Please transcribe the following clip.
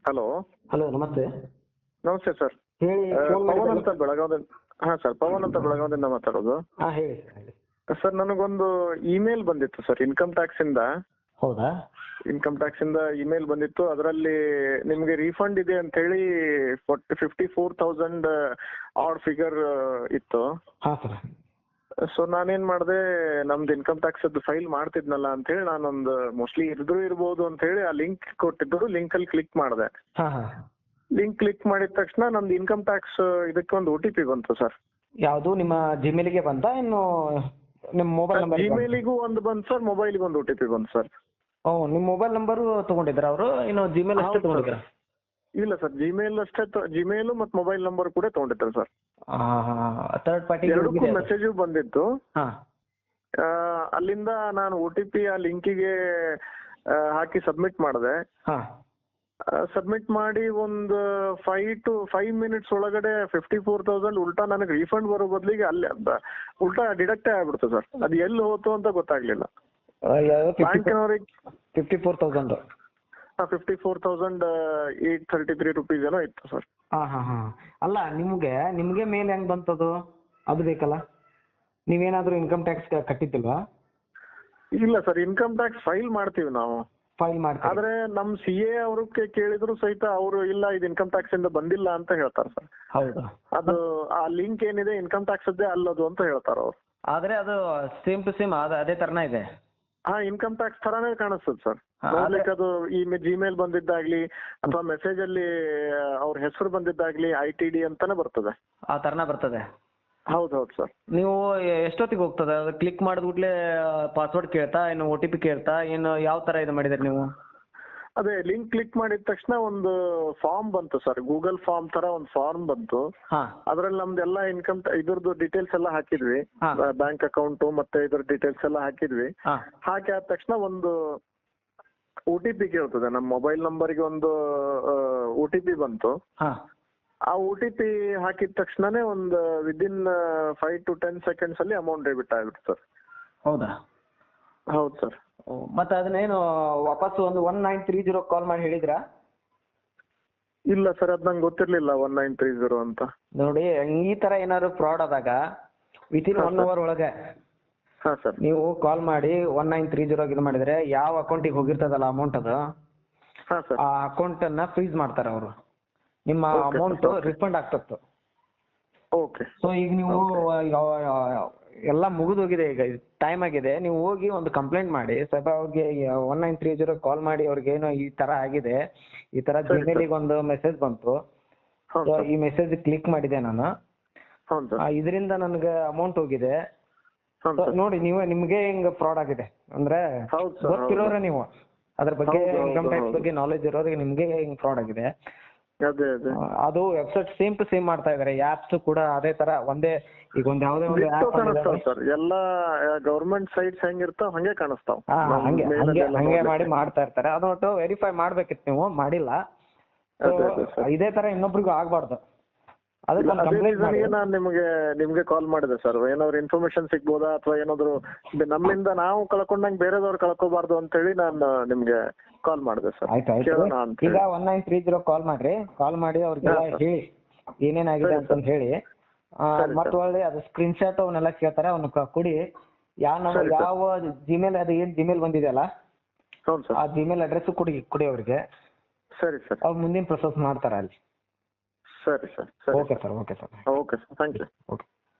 Hello. Hello, ನಮಸ್ತೆ. ನಮಸ್ತೆ sir. ಹೇಳಿ. ಪವನ್ ಅಂತ ಬೆಳಗಾವಿಯಿಂದ. ಹಾ ಸರ್, ಪವನ್ ಅಂತ ಬೆಳಗಾವಿಯಿಂದ ಮಾತಾಡೋದು. ಹೇಳಿ ಸರ್, ಹೇಳಿ. ಸರ್, ನನಗೊಂದು ಇಮೇಲ್ ಬಂದಿತ್ತು ಸರ್, ಇನ್ಕಮ್ ಟ್ಯಾಕ್ಸ್ ಇಂದ. ಹೌದಾ? ಇನ್ಕಮ್ ಟ್ಯಾಕ್ಸ್ ಇಂದ ಇಮೇಲ್ ಬಂದಿತ್ತು. ಅದರಲ್ಲಿ ನಿಮ್ಗೆ ರೀಫಂಡ್ ಇದೆ ಅಂತ ಹೇಳಿ 54,000 ಆಡ್ ಫಿಗರ್ ಇತ್ತು. ಹಾ ಸರ್. ಸೊ ನಾನೇನ್ ಮಾಡಿದೆ, ನಮ್ದು ಇನ್ಕಮ್ ಟ್ಯಾಕ್ಸ್ ಅದು ಫೈಲ್ ಮಾಡ್ತಿದ್ನಲ್ಲ ಅಂತ ಹೇಳಿ ನಾನೊಂದು ಮೋಸ್ಟ್ಲಿ ಇರ್ಬೋದು ಅಂತ ಹೇಳಿ ಆ ಲಿಂಕ್ ಕೊಟ್ಟಿದ್ರು, ಲಿಂಕ್ ಅಲ್ಲಿ ಕ್ಲಿಕ್ ಮಾಡಿದೆ. ಹಾ ಹಾ. ಲಿಂಕ್ ಕ್ಲಿಕ್ ಮಾಡಿದ ತಕ್ಷಣ ನಮ್ದು ಇನ್ಕಮ್ ಟ್ಯಾಕ್ಸ್ ಇದಕ್ಕೆ ಒಂದು OTP ಬಂತು ಸರ್. ಯಾವುದು ನಿಮ್ಮ ಜಿಮೇಲ್ಗೆ ಬಂತ, ಇನ್ನು ನಿಮ್ಮ ಮೊಬೈಲ್ ನಂಬರ್? ಜಿಮೇಲಿಗೂ ಒಂದು ಬಂತು ಸರ್, ಮೊಬೈಲ್ಗೆ ಒಂದು OTP ಬಂತು ಸರ್. ನಿಮ್ಮ ಮೊಬೈಲ್ ನಂಬರು ತಗೊಂಡಿದ್ರ ಅವರು, ಇನ್ನು ಜಿಮೇಲ್ ಅಷ್ಟೇ ತಗೊಂಡಿದ್ರ? ಇಲ್ಲ ಸರ್, ಜಿಮೇಲ್ ಅಷ್ಟೇ, ಜಿಮೇಲ್ ಮತ್ತು ಮೊಬೈಲ್ ನಂಬರ್ ಕೂಡ ತಗೊಂಡಿದ್ದಾರೆ ಸರ್. ಥರ್ಡ್ ಪಾರ್ಟಿ ಎರಡಕ್ಕೂ ಮೆಸೇಜ್ ಬಂದಿತ್ತು. ಹಾ. ಅಲ್ಲಿಂದ ನಾನು OTP ಆ ಲಿಂಕಿಗೆ ಹಾಕಿ ಸಬ್ಮಿಟ್ ಮಾಡಿದೆ. ಹಾ. ಸಬ್ಮಿಟ್ ಮಾಡಿ ಒಂದು 5 ಮಿನಿಟ್ಸ್ ಒಳಗಡೆ 54,000 ಉಲ್ಟಾ ನನಗೆ ರೀಫಂಡ್ ಬರೋ ಬದಲಿಗೆ ಅಲ್ಲಿ ಉಲ್ಟಾ ಡಿಡಕ್ಟೇ ಆಗ್ಬಿಡ್ತು ಸರ್. ಅದು ಎಲ್ಲಿ ಹೋಯ್ತು ಅಂತ ಗೊತ್ತಾಗ್ಲಿಲ್ಲ. ಬ್ಯಾಂಕ್ನವ್ರಿಗೆ 54,000. 54,833 ರುಪೀಸ್ ಏನೋ ಇತ್ತು ಸರ್. ಹಾ ಹಾ ಹಾ. ಅಲ್ಲ, ನಿಮ್ಗೆ ಮೇಲ್ ಹೆಂಗ್ ಬಂತದು? ಅದು ಬೇಕಲ್ಲ, ನೀವೇನಾದ್ರೂ ಇನ್ಕಮ್ ಟ್ಯಾಕ್ಸ್ ಕಟ್ಟಿದ್ದಿಲ್ವಾ? ಇಲ್ಲ ಸರ್, ಇನ್ಕಮ್ ಟ್ಯಾಕ್ಸ್ ಫೈಲ್ ಮಾಡ್ತೀವಿ ನಾವು. ಫೈಲ್ ಮಾಡ್ತೀವಿ. ಆದ್ರೆ ನಮ್ CA ಅವ್ರಿಗೆ ಕೇಳಿದ್ರು ಸಹಿತ ಅವರು ಇಲ್ಲ, ಇದು ಇನ್ಕಮ್ ಟ್ಯಾಕ್ಸ್ ಇಂದ ಬಂದಿಲ್ಲ ಅಂತ ಹೇಳ್ತಾರೆ ಸರ್. ಹೌದಾ? ಅದು ಆ ಲಿಂಕ್ ಏನಿದೆ ಇನ್ಕಮ್ ಟ್ಯಾಕ್ಸ್ ಅದ್ದೇ ಅಲ್ಲದು ಅಂತ ಹೇಳ್ತಾರ ಅವ್ರು. ಆದ್ರೆ ಅದು ಸೇಮ್ ಟು ಸೇಮ್ ಅದೇ ತರನೇ ಇದೆ. ಹಾ, ಇನ್ಕಮ್ ಟ್ಯಾಕ್ಸ್ ತರಾನೇ ಕಾಣಿಸ್ತದೆ ಸರ್. ನೋಡ್ಲಿಕ್ಕೆ ಅದು ಈ ಜಿಮೇಲ್ ಬಂದಿದ್ದಾಗ್ಲಿ ಅಥವಾ ಮೆಸೇಜ್ ಅಲ್ಲಿ ಅವ್ರ ಹೆಸರು ಬಂದಿದ್ದಾಗ್ಲಿ ITD ಅಂತಾನೆ ಬರ್ತದೆ. ಆ ತರನೇ ಬರ್ತದೆ. ಹೌದೌದು ಸರ್. ನೀವು ಎಷ್ಟೊತ್ತಿಗೆ ಹೋಗ್ತದೆ ಅದು? ಕ್ಲಿಕ್ ಮಾಡಿದ್ಬಿಟ್ಲೆ ಪಾಸ್ವರ್ಡ್ ಕೇಳ್ತಾ, ಇನ್ನು OTP ಕೇಳ್ತಾ, ಏನು ಯಾವ ತರ ಇದು ಮಾಡಿದ್ರಿ ನೀವು? ಅದೇ ಲಿಂಕ್ ಕ್ಲಿಕ್ ಮಾಡಿದ ತಕ್ಷಣ ಒಂದು ಫಾರ್ಮ್ ಬಂತು ಸರ್, ಗೂಗಲ್ ಫಾರ್ಮ್ ತರ ಒಂದು ಫಾರ್ಮ್ ಬಂತು. ಅದ್ರಲ್ಲಿ ನಮ್ದೆಲ್ಲ ಇನ್ಕಮ್ ಇದ್ರದ್ದು ಡೀಟೇಲ್ಸ್ ಎಲ್ಲ ಹಾಕಿದ್ವಿ, ಬ್ಯಾಂಕ್ ಅಕೌಂಟ್ ಮತ್ತೆ ಇದ್ರ ಡೀಟೇಲ್ಸ್ ಎಲ್ಲ ಹಾಕಿದ್ವಿ. ಹಾಕಿ ಆದ ತಕ್ಷಣ ಒಂದು OTP ಕೇಳ್ತದೆ. ನಮ್ಮ ಮೊಬೈಲ್ ನಂಬರ್ಗೆ ಒಂದು OTP ಬಂತು. ಆ OTP ಹಾಕಿದ ತಕ್ಷಣನೇ ಒಂದು ವಿದಿನ್ 5 to 10 seconds ಅಲ್ಲಿ ಅಮೌಂಟ್ ಡೆಬಿಟ್ ಆಗ್ಬಿಟ್ಟು ಸರ್. ಹೌದಾ? ಹೌದು ಸರ್. ಮತ್ತೆ ಅದನ್ನೇನು ವಾಪಸ್ ಒಂದು 1930 ಕಾಲ್ ಮಾಡಿ ಹೇಳಿದ್ರಾ? ಇಲ್ಲ ಸರ್, ಅದ್ ನಂಗೆ ಗೊತ್ತಿರ್ಲಿಲ್ಲ 1930 ಅಂತ. ನೋಡಿ, ಈ ತರ ಏನಾದ್ರು ಫ್ರಾಡ್ ಆದಾಗ ವಿತಿನ್ 1 hour ಒಳಗೆ ನೀವು ಕಾಲ್ ಮಾಡಿ 1930 ಇದು ಮಾಡಿದ್ರೆ ಯಾವ ಅಕೌಂಟಿಗೆ ಹೋಗಿರ್ತದಲ್ಲ ಅಮೌಂಟ್, ಅದು ಆ ಅಕೌಂಟ್ ಅನ್ನ ಫ್ರೀಸ್ ಮಾಡ್ತಾರೆ ಅವರು. ನಿಮ್ಮ ಅಮೌಂಟ್ ರಿಫಂಡ್ ಆಗ್ತತ್ತು. ಓಕೆ. ಸೊ ಈಗ ನೀವು ಎಲ್ಲ ಮುಗಿದೋಗಿದೆ, ಈಗ ಟೈಮ್ ಆಗಿದೆ, ನೀವು ಹೋಗಿ ಒಂದು ಕಂಪ್ಲೇಂಟ್ ಮಾಡಿ ಸ್ವಲ್ಪ. ಅವ್ರಿಗೆ 1930 ಕಾಲ್ ಮಾಡಿ ಅವ್ರಿಗೆ ಏನೋ ಈ ತರ ಆಗಿದೆ, ಈ ತರ ಜಿಮೇಲಿಗೆ ಒಂದು ಮೆಸೇಜ್ ಬಂತು, ಈ ಮೆಸೇಜ್ ಕ್ಲಿಕ್ ಮಾಡಿದೆ ನಾನು, ಇದರಿಂದ ನನಗೆ ಅಮೌಂಟ್ ಹೋಗಿದೆ ನೋಡಿ, ನಿಮ್ಗೆ ಹಿಂಗ ಫ್ರಾಡ್ ಆಗಿದೆ ಅಂದ್ರೆ ಗೊತ್ತಿರೋರೆ ನೀವು ಅದ್ರ ಬಗ್ಗೆ, ಇನ್ಕಮ್ ಟ್ಯಾಕ್ಸ್ ಬಗ್ಗೆ ನಾಲೆಜ್ ಇರೋರಿಗೆ ನಿಮ್ಗೆ ಹಿಂಗ್ ಫ್ರಾಡ್ ಆಗಿದೆ. ಅದು ವೆಬ್ಸೈಟ್ ಸೇಮ್ ಟು ಸೇಮ್ ಮಾಡ್ತಾ ಇದಾರೆ, ಆಪ್ಸ್ ಕೂಡ ಅದೇ ತರ ಒಂದೇ. ಈಗ ಒಂದ್ ಯಾವ್ದೇ ಒಂದು ಸರ್, ಎಲ್ಲ ಗವರ್ಮೆಂಟ್ ಸೈಟ್ಸ್ ಹೆಂಗಿರ್ತಾವ ಹಂಗೆ ಕಾಣಿಸ್ತಾವ. ಹಂಗೆ ಮಾಡಿ ಮಾಡ್ತಾ ಇರ್ತಾರೆ. ಅದೊಟ್ಟು ವೆರಿಫೈ ಮಾಡ್ಬೇಕಿತ್ತು, ನೀವು ಮಾಡಿಲ್ಲ. ಇದೇ ತರ ಇನ್ನೊಬ್ರಿಗೂ ಆಗ್ಬಾರ್ದು. ನಾನು ನಿಮ್ಗೆ ಕಾಲ್ ಮಾಡಿದೆ ಸರ್. ಏನಾದ್ರು ಇನ್ಫಾರ್ಮೇಶನ್ ಸಿಗ್ಬೋದಾ, ಅಥವಾ ಏನಾದ್ರು ನಮ್ಮಿಂದ ನಾವು ಕಳ್ಕೊಂಡಂಗೆ ಬೇರೆದವ್ರು ಕಳ್ಕೋಬಾರ್ದು ಅಂತ ಹೇಳಿ ನಾನು ನಿಮ್ಗೆ ಕಾಲ್ ಮಾಡಿದೆ ಸರ್. ಆಯ್ತು. ಈಗ 1930 ಕಾಲ್ ಮಾಡ್ರಿ, ಕಾಲ್ ಮಾಡಿ ಅವ್ರಿಗೆಲ್ಲ ಹೇಳಿ ಏನೇನಾಗಿದೆ ಅಂತ ಹೇಳಿ. ಮತ್ತೆ ಒಳ್ಳೆ ಅದು ಸ್ಕ್ರೀನ್ ಶಾಟ್ ಅವನ್ನೆಲ್ಲ ಕೇಳ್ತಾರೆ, ಅವನ್ನ ಕೊಡಿ. ಯಾವ ಜಿಮೇಲ್, ಅದು ಏನ್ ಜಿಮೇಲ್ ಬಂದಿದೆಯಲ್ಲ ಆ ಜಿಮೇಲ್ ಅಡ್ರೆಸ್ ಕೊಡಿ ಅವ್ರಿಗೆ. ಸರಿ ಸರ್. ಅವ್ರು ಮುಂದಿನ ಪ್ರೊಸೆಸ್ ಮಾಡ್ತಾರೆ ಅಲ್ಲಿ. ಸರಿ sir. Okay sir. Okay sir, thank you. Okay.